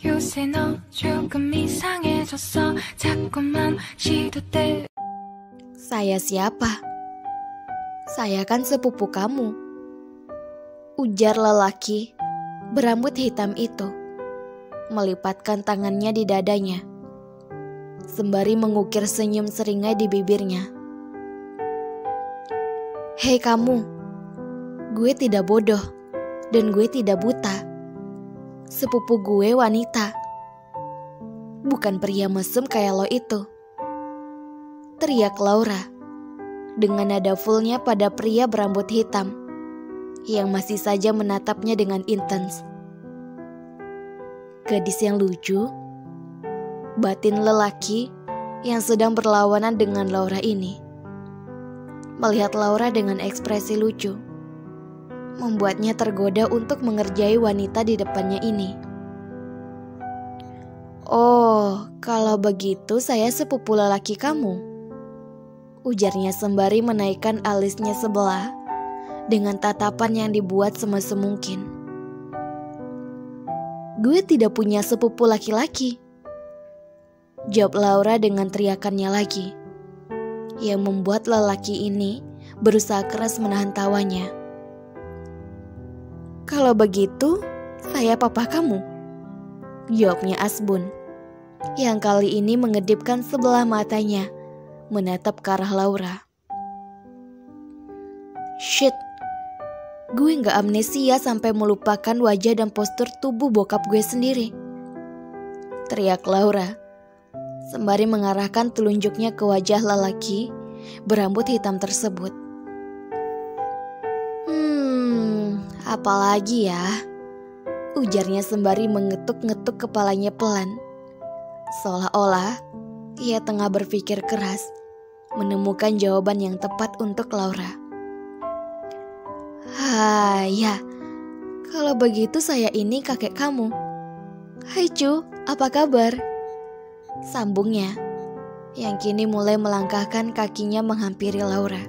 요새 너 조금 이상해졌어 자꾸만 시도돼. Saya siapa? Saya kan sepupu kamu, ujar lelaki berambut hitam itu, melipatkan tangannya di dadanya, sembari mengukir senyum seringai di bibirnya. Hei kamu, gue tidak bodoh dan gue tidak buta. Sepupu gue wanita, bukan pria mesum kayak lo itu, teriak Laura dengan nada fullnya pada pria berambut hitam yang masih saja menatapnya dengan intens. Gadis yang lucu, batin lelaki yang sedang berlawanan dengan Laura ini. Melihat Laura dengan ekspresi lucu, membuatnya tergoda untuk mengerjai wanita di depannya ini. Oh, kalau begitu saya sepupu lelaki kamu, ujarnya sembari menaikkan alisnya sebelah dengan tatapan yang dibuat semesem mungkin. Gue tidak punya sepupu laki-laki, jawab Laura dengan teriakannya lagi, yang membuat lelaki ini berusaha keras menahan tawanya. Kalau begitu, saya papa kamu, jawabnya Asbun, yang kali ini mengedipkan sebelah matanya menatap ke arah Laura. Shit, gue gak amnesia sampai melupakan wajah dan postur tubuh bokap gue sendiri, teriak Laura, sembari mengarahkan telunjuknya ke wajah lelaki berambut hitam tersebut. Apalagi ya, ujarnya sembari mengetuk-ngetuk kepalanya pelan, seolah-olah ia tengah berpikir keras menemukan jawaban yang tepat untuk Laura. Ya, kalau begitu saya ini kakek kamu. Hai Cu, apa kabar? Sambungnya, yang kini mulai melangkahkan kakinya menghampiri Laura.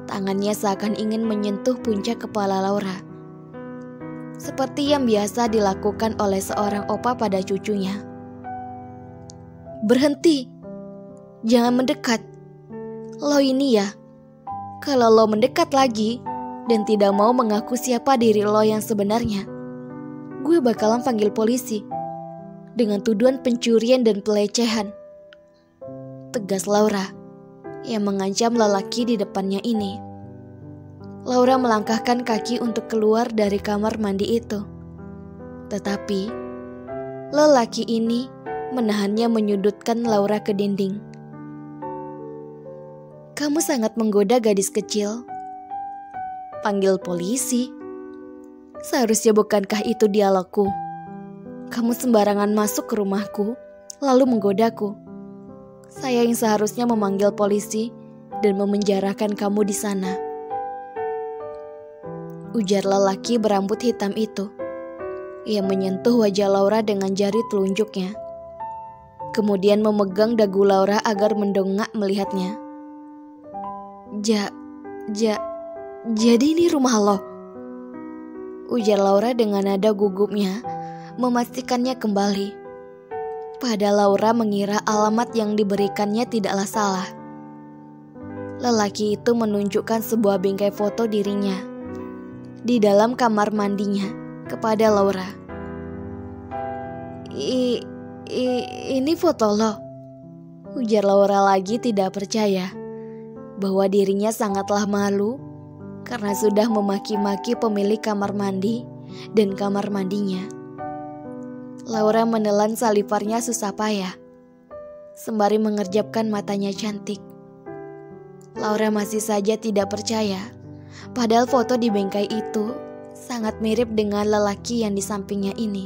Tangannya seakan ingin menyentuh puncak kepala Laura, seperti yang biasa dilakukan oleh seorang opa pada cucunya. Berhenti, jangan mendekat. Lo ini ya, kalau lo mendekat lagi dan tidak mau mengaku siapa diri lo yang sebenarnya, gue bakalan panggil polisi dengan tuduhan pencurian dan pelecehan, tegas Laura yang mengancam lelaki di depannya ini. Laura melangkahkan kaki untuk keluar dari kamar mandi itu, tetapi lelaki ini menahannya, menyudutkan Laura ke dinding. Kamu sangat menggoda gadis kecil. Panggil polisi? Seharusnya bukankah itu dialogku? Kamu sembarangan masuk ke rumahku, lalu menggodaku. Saya yang seharusnya memanggil polisi dan memenjarakan kamu di sana, ujar lelaki berambut hitam itu. Ia menyentuh wajah Laura dengan jari telunjuknya, kemudian memegang dagu Laura agar mendongak melihatnya. Jadi ini rumah lo? Ujar Laura dengan nada gugupnya, memastikannya kembali. Padahal Laura mengira alamat yang diberikannya tidaklah salah. Lelaki itu menunjukkan sebuah bingkai foto dirinya di dalam kamar mandinya kepada Laura. Ini foto lo? Ujar Laura lagi tidak percaya bahwa dirinya sangatlah malu karena sudah memaki-maki pemilik kamar mandi dan kamar mandinya. Laura menelan salivarnya susah payah, sembari mengerjapkan matanya cantik. Laura masih saja tidak percaya, padahal foto di bingkai itu sangat mirip dengan lelaki yang di sampingnya ini.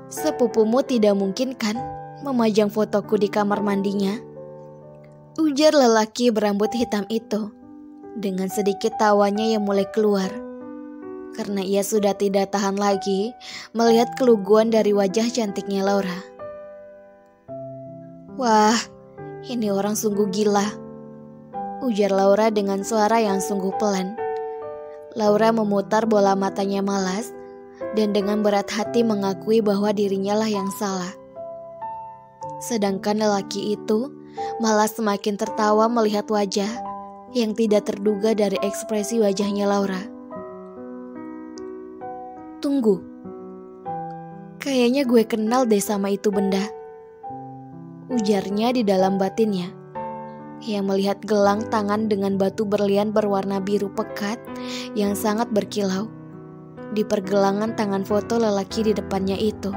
Sepupumu tidak mungkin kan memajang fotoku di kamar mandinya? Ujar lelaki berambut hitam itu dengan sedikit tawanya yang mulai keluar, karena ia sudah tidak tahan lagi melihat keluguan dari wajah cantiknya Laura. Wah, ini orang sungguh gila, ujar Laura dengan suara yang sungguh pelan. Laura memutar bola matanya malas dan dengan berat hati mengakui bahwa dirinya lah yang salah. Sedangkan lelaki itu malah semakin tertawa melihat wajah yang tidak terduga dari ekspresi wajahnya Laura. Tunggu, kayaknya gue kenal deh sama itu benda, ujarnya di dalam batinnya. Ia melihat gelang tangan dengan batu berlian berwarna biru pekat yang sangat berkilau di pergelangan tangan foto lelaki di depannya itu.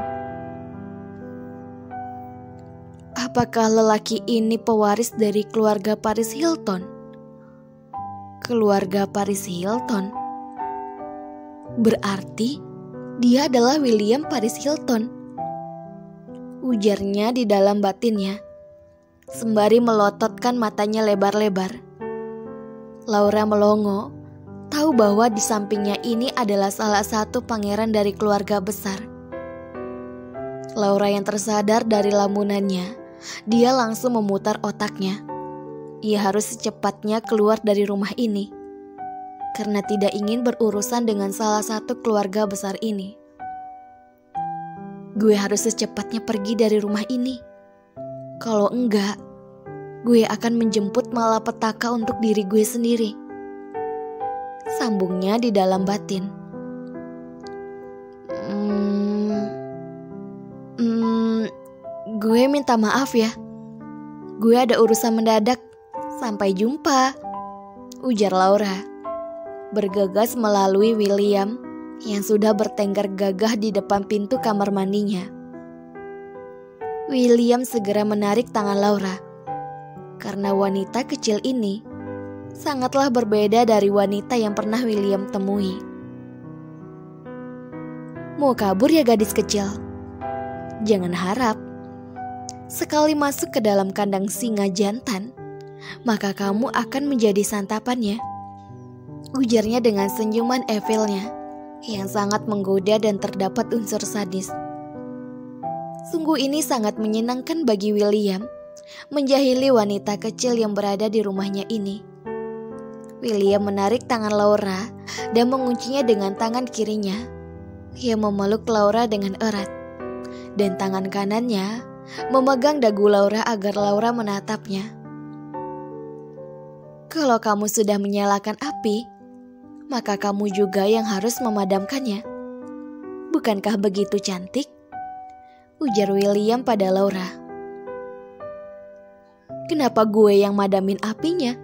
Apakah lelaki ini pewaris dari keluarga Paris Hilton? Keluarga Paris Hilton? Berarti dia adalah William Paris Hilton, ujarnya di dalam batinnya, sembari melototkan matanya lebar-lebar. Laura melongo, tahu bahwa di sampingnya ini adalah salah satu pangeran dari keluarga besar. Laura yang tersadar dari lamunannya, dia langsung memutar otaknya. Ia harus secepatnya keluar dari rumah ini, karena tidak ingin berurusan dengan salah satu keluarga besar ini. Gue harus secepatnya pergi dari rumah ini. Kalau enggak, gue akan menjemput malapetaka untuk diri gue sendiri, sambungnya di dalam batin. Gue minta maaf ya. Gue ada urusan mendadak. Sampai jumpa, ujar Laura, bergegas melalui William yang sudah bertengger gagah di depan pintu kamar mandinya. William segera menarik tangan Laura, karena wanita kecil ini sangatlah berbeda dari wanita yang pernah William temui. Mau kabur ya gadis kecil? Jangan harap. Sekali masuk ke dalam kandang singa jantan, maka kamu akan menjadi santapannya, ujarnya dengan senyuman evilnya yang sangat menggoda dan terdapat unsur sadis. Sungguh ini sangat menyenangkan bagi William menjahili wanita kecil yang berada di rumahnya ini. William menarik tangan Laura dan menguncinya dengan tangan kirinya. Ia memeluk Laura dengan erat, dan tangan kanannya memegang dagu Laura agar Laura menatapnya. Kalau kamu sudah menyalakan api, maka kamu juga yang harus memadamkannya. Bukankah begitu cantik? Ujar William pada Laura. Kenapa gue yang madamin apinya?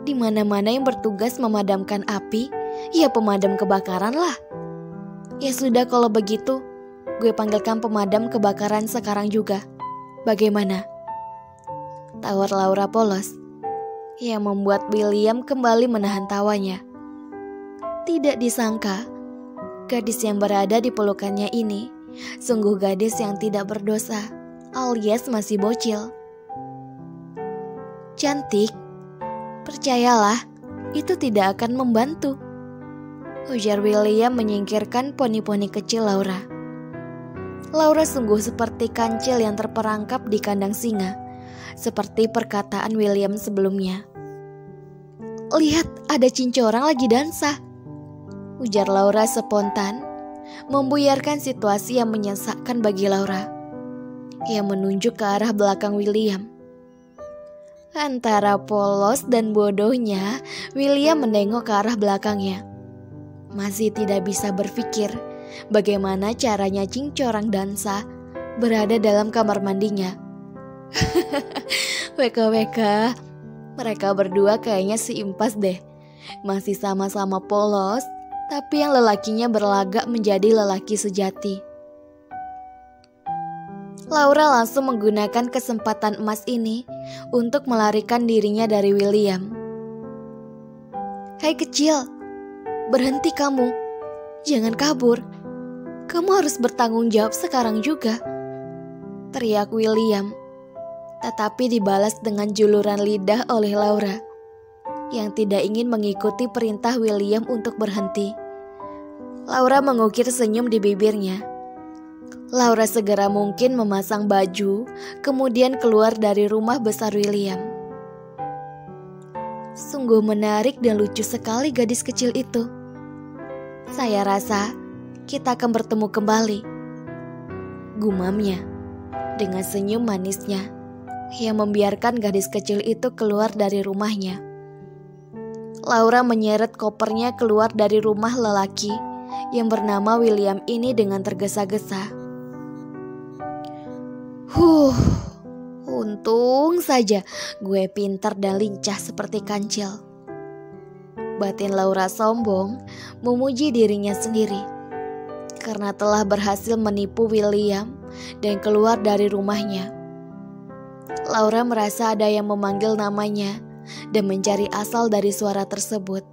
Di mana-mana yang bertugas memadamkan api, ya pemadam kebakaran lah. Ya sudah kalau begitu, gue panggilkan pemadam kebakaran sekarang juga. Bagaimana? Tawar Laura polos, yang membuat William kembali menahan tawanya. Tidak disangka, gadis yang berada di pelukannya ini sungguh gadis yang tidak berdosa, alias masih bocil. Cantik, percayalah, itu tidak akan membantu, ujar William menyingkirkan poni-poni kecil Laura. Laura sungguh seperti kancil yang terperangkap di kandang singa, seperti perkataan William sebelumnya. Lihat, ada cincorang lagi dansa, ujar Laura spontan, membuyarkan situasi yang menyesakkan bagi Laura. Ia menunjuk ke arah belakang William. Antara polos dan bodohnya, William menengok ke arah belakangnya. Masih tidak bisa berpikir bagaimana caranya cincorang dansa berada dalam kamar mandinya. WKWK, mereka berdua kayaknya seimpas deh. Masih sama-sama polos, tapi yang lelakinya berlagak menjadi lelaki sejati. Laura langsung menggunakan kesempatan emas ini untuk melarikan dirinya dari William. Hai kecil, berhenti kamu. Jangan kabur. Kamu harus bertanggung jawab sekarang juga, teriak William. Tetapi dibalas dengan juluran lidah oleh Laura, yang tidak ingin mengikuti perintah William untuk berhenti. Laura mengukir senyum di bibirnya. Laura segera mungkin memasang baju, kemudian keluar dari rumah besar William. Sungguh menarik dan lucu sekali gadis kecil itu. Saya rasa kita akan bertemu kembali, gumamnya dengan senyum manisnya yang membiarkan gadis kecil itu keluar dari rumahnya. Laura menyeret kopernya keluar dari rumah lelaki yang bernama William ini dengan tergesa-gesa. Untung saja gue pintar dan lincah seperti kancil. Batin Laura sombong memuji dirinya sendiri karena telah berhasil menipu William dan keluar dari rumahnya. Laura merasa ada yang memanggil namanya dan mencari asal dari suara tersebut.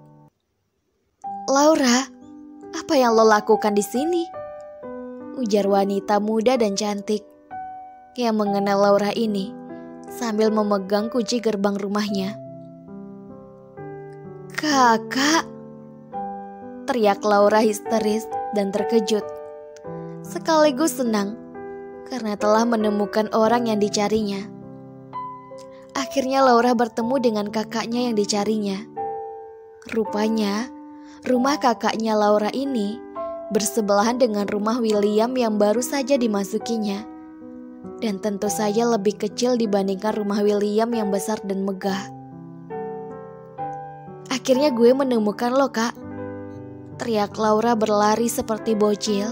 "Laura, apa yang lo lakukan di sini?" ujar wanita muda dan cantik yang mengenal Laura ini sambil memegang kunci gerbang rumahnya. "Kakak!" teriak Laura histeris dan terkejut, sekaligus senang karena telah menemukan orang yang dicarinya. Akhirnya Laura bertemu dengan kakaknya yang dicarinya. Rupanya rumah kakaknya Laura ini bersebelahan dengan rumah William yang baru saja dimasukinya. Dan tentu saja lebih kecil dibandingkan rumah William yang besar dan megah. "Akhirnya gue menemukan lo, Kak," teriak Laura berlari seperti bocil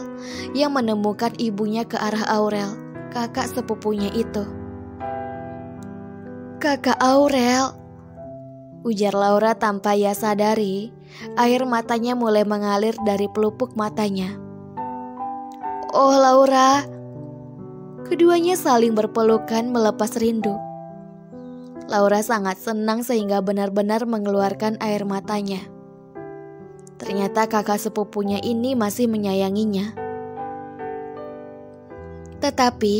yang menemukan ibunya ke arah Aurel, kakak sepupunya itu. "Kakak Aurel," ujar Laura tanpa ia sadari, air matanya mulai mengalir dari pelupuk matanya. "Oh Laura." Keduanya saling berpelukan melepas rindu. Laura sangat senang sehingga benar-benar mengeluarkan air matanya. Ternyata kakak sepupunya ini masih menyayanginya. Tetapi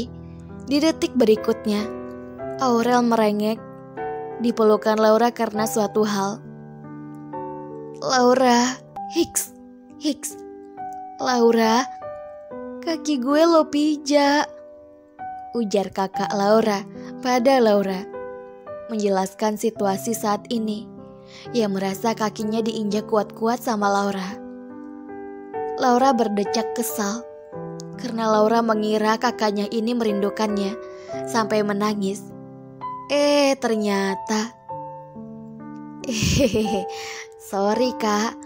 di detik berikutnya, Aurel merengek di pelukan Laura karena suatu hal. "Laura, hiks. Laura, kaki gue lo pijak," ujar kakak Laura pada Laura, menjelaskan situasi saat ini. Ia merasa kakinya diinjak kuat-kuat sama Laura. Laura berdecak kesal karena Laura mengira kakaknya ini merindukannya sampai menangis. Ternyata sorry kak,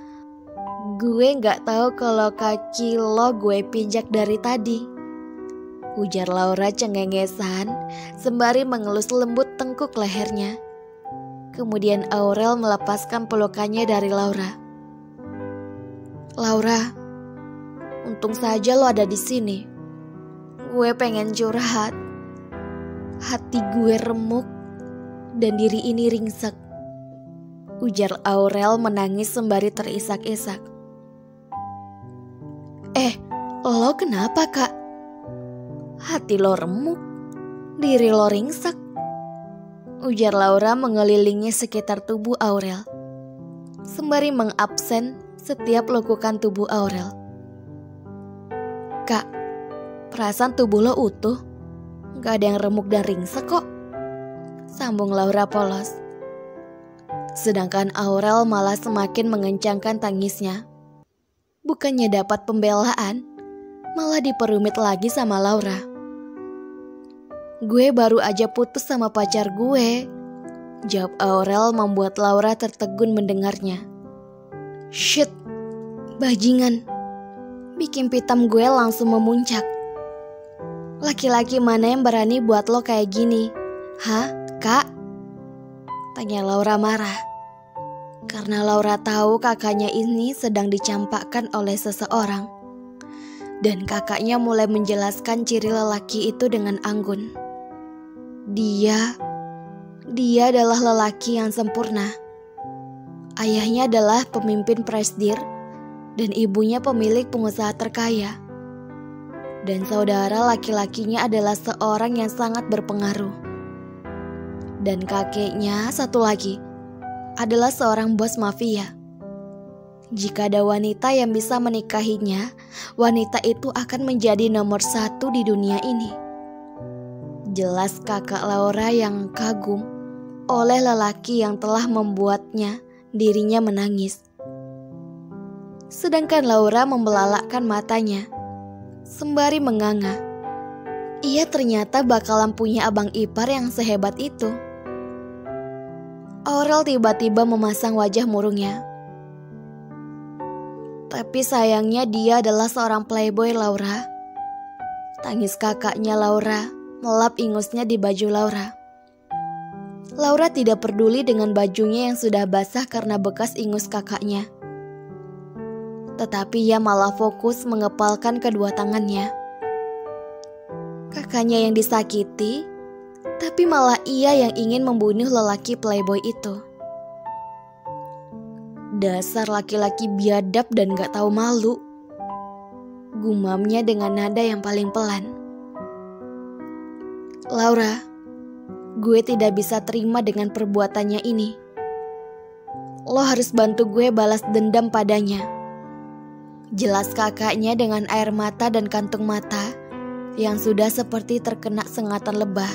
gue gak tahu kalau kaki lo gue pijak dari tadi, ujar Laura cengengesan sembari mengelus lembut tengkuk lehernya. Kemudian Aurel melepaskan pelukannya dari Laura. "Laura, untung saja lo ada di sini. Gue pengen curhat. Hati gue remuk dan diri ini ringsek," ujar Aurel menangis sembari terisak-isak. Lo kenapa kak? Hati lo remuk, diri lo ringsek, ujar Laura mengelilingi sekitar tubuh Aurel, sembari mengabsen setiap lekukan tubuh Aurel. "Kak, perasaan tubuh lo utuh, gak ada yang remuk dan ringsek kok," sambung Laura polos. Sedangkan Aurel malah semakin mengencangkan tangisnya. Bukannya dapat pembelaan, malah diperumit lagi sama Laura. "Gue baru aja putus sama pacar gue," jawab Aurel membuat Laura tertegun mendengarnya. "Shit, bajingan," bikin pitam gue langsung memuncak. "Laki-laki mana yang berani buat lo kayak gini? Hah, kak?" tanya Laura marah. Karena Laura tahu kakaknya ini sedang dicampakkan oleh seseorang. Dan kakaknya mulai menjelaskan ciri lelaki itu dengan anggun. Dia adalah lelaki yang sempurna. Ayahnya adalah pemimpin presidir dan ibunya pemilik pengusaha terkaya. Dan saudara laki-lakinya adalah seorang yang sangat berpengaruh. Dan kakeknya satu lagi adalah seorang bos mafia. Jika ada wanita yang bisa menikahinya, wanita itu akan menjadi nomor 1 di dunia ini. Jelas kakak Laura yang kagum oleh lelaki yang telah membuatnya dirinya menangis. Sedangkan Laura membelalakkan matanya sembari menganga. Ia ternyata bakalan punya abang ipar yang sehebat itu. Aurel tiba-tiba memasang wajah murungnya. Tapi sayangnya dia adalah seorang playboy, Laura. Tangis kakaknya Laura melap ingusnya di baju Laura. Laura tidak peduli dengan bajunya yang sudah basah karena bekas ingus kakaknya. Tetapi ia malah fokus mengepalkan kedua tangannya. Kakaknya yang disakiti, tapi malah ia yang ingin membunuh lelaki playboy itu. Dasar laki-laki biadab dan gak tahu malu, gumamnya dengan nada yang paling pelan. Laura, gue tidak bisa terima dengan perbuatannya ini. Lo harus bantu gue balas dendam padanya. Jelas kakaknya dengan air mata dan kantung mata yang sudah seperti terkena sengatan lebah.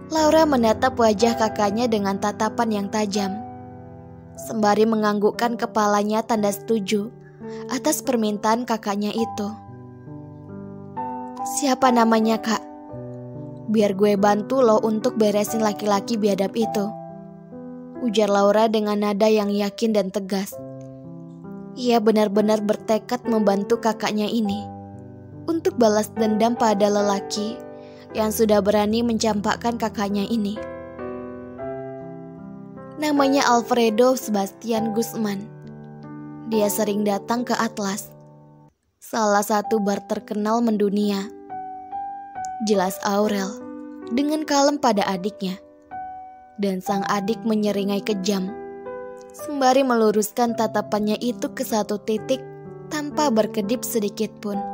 Laura menatap wajah kakaknya dengan tatapan yang tajam, sembari menganggukkan kepalanya tanda setuju atas permintaan kakaknya itu. Siapa namanya, Kak? Biar gue bantu lo untuk beresin laki-laki biadab itu, ujar Laura dengan nada yang yakin dan tegas. Ia benar-benar bertekad membantu kakaknya ini untuk balas dendam pada lelaki yang sudah berani mencampakkan kakaknya ini. Namanya Alfredo Sebastian Guzman. Dia sering datang ke Atlas, salah satu bar terkenal mendunia. Jelas Aurel dengan kalem pada adiknya, dan sang adik menyeringai kejam, sembari meluruskan tatapannya itu ke satu titik tanpa berkedip sedikit pun.